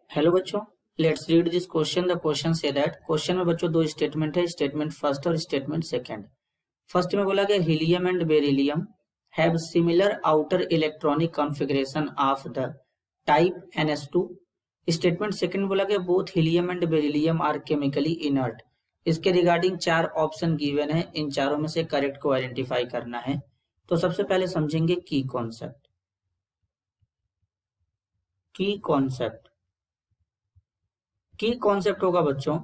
Hello बच्चों, let's read this question. The question say that question में बच्चों दो स्टेटमेंट है, स्टेटमेंट फर्स्ट और स्टेटमेंट सेकंड। फर्स्ट में बोला गया helium and beryllium have similar outer electronic configuration of the type NS2। Statement second बोला गया both helium and beryllium are chemically inert. इसके रिगार्डिंग चार ऑप्शन गिवन है, इन चारों में से करेक्ट को आइडेंटिफाई करना है। तो सबसे पहले समझेंगे की कॉन्सेप्ट। की कॉन्सेप्ट होगा बच्चों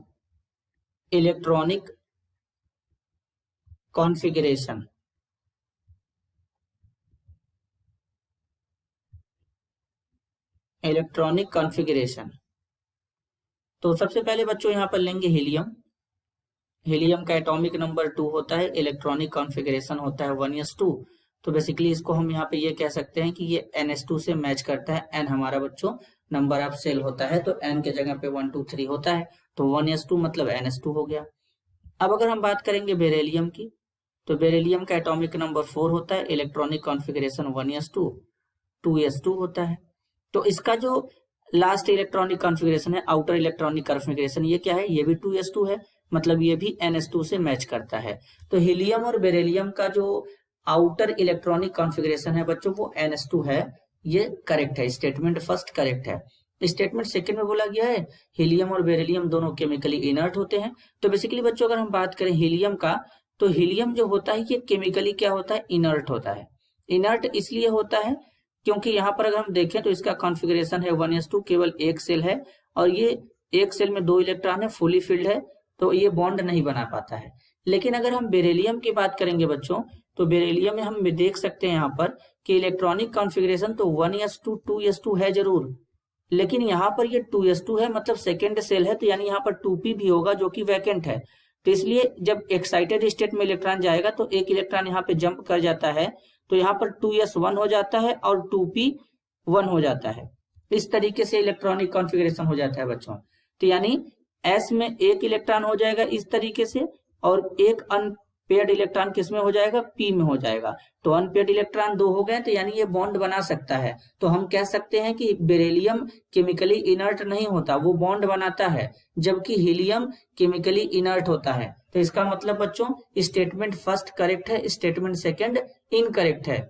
इलेक्ट्रॉनिक कॉन्फ़िगरेशन। इलेक्ट्रॉनिक कॉन्फ़िगरेशन तो सबसे पहले बच्चों यहां पर लेंगे हीलियम। हीलियम का एटॉमिक नंबर 2 होता है, इलेक्ट्रॉनिक कॉन्फ़िगरेशन होता है 1s2। तो बेसिकली इसको हम यहाँ पे ये कह सकते हैं कि ये NS2 से मैच करता है। n हमारा बच्चों नंबर ऑफ सेल होता है, तो n के जगह पे 1 2 3 होता है, तो 1s2 मतलब NS2 हो गया। अब अगर हम बात करेंगे बेरिलियम की, तो बेरिलियम का एटॉमिक नंबर 4 होता है, इलेक्ट्रॉनिक कॉन्फ़िगरेशन 1s2 2s2 होता है। तो इसका जो लास्ट इलेक्ट्रॉनिक कॉन्फ़िगरेशन है, आउटर इलेक्ट्रॉनिक कॉन्फ़िगरेशन, ये क्या है, ये भी 2s2 है, मतलब ये भी NS2 से मैच करता है। तो हीलियम और बेरिलियम का जो आउटर इलेक्ट्रॉनिक कॉन्फ़िगरेशन है बच्चों वो NS2 है, ये करेक्ट है। स्टेटमेंट फर्स्ट करेक्ट है। स्टेटमेंट सेकंड में बोला गया है हीलियम और बेरिलियम दोनों केमिकली इनर्ट होते हैं। तो बेसिकली बच्चों अगर हम बात करें हीलियम का, तो हीलियम जो होता है ये केमिकली क्या होता है, इनर्ट होता है। इनर्ट इसलिए होता है क्योंकि यहाँ पर अगर हम देखें तो इसका कॉन्फ़िगरेशन है 1s2, केवल एक सेल है, और ये एक सेल में 2 इलेक्ट्रॉन है, फुली फिल्ड है, तो ये बॉन्ड नहीं बना पाता है। लेकिन अगर हम बेरिलियम की बात करेंगे बच्चों, तो बेरिलियम में हम देख सकते हैं यहाँ पर कि इलेक्ट्रॉनिक कॉन्फ़िगरेशन तो 1s2 2s2 है जरूर, लेकिन यहाँ पर ये 2s2 है, मतलब सेकेंड सेल है, तो यानी यहाँ पर 2p भी होगा जो कि वैकेंट है। तो इसलिए जब एक्साइटेड स्टेट में इलेक्ट्रॉन जाएगा तो एक इलेक्ट्रॉन यहाँ पे जंप कर जाता है, तो यहाँ पर 2s 1 हो जाता है और 2p 1 हो जाता है। इस तरीके से इलेक्ट्रॉनिक कॉन्फ़िगरेशन हो जाता है बच्चों। तो यानी s में एक इलेक्ट्रॉन हो जाएगा इस तरीके से, और एक अनपेयर्ड इलेक्ट्रॉन किस में हो जाएगा, p में हो जाएगा। तो अनपेयर्ड इलेक्ट्रॉन 2 हो गए, तो यानी ये बॉन्ड बना सकता है। तो हम कह सकते हैं कि बेरिलियम केमिकली इनर्ट नहीं होता, वो बॉन्ड बनाता है, जबकि हीलियम केमिकली इनर्ट होता है। तो इसका मतलब बच्चों स्टेटमेंट फर्स्ट करेक्ट है, स्टेटमेंट सेकंड इनकरेक्ट है।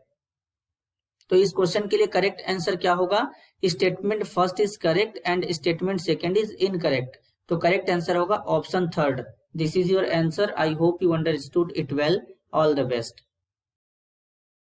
तो इस क्वेश्चन के लिए करेक्ट आंसर क्या होगा, statement first is correct and statement second is incorrect. तो करेक्ट आंसर होगा option third. This is your answer. I hope you understood it well. All the best.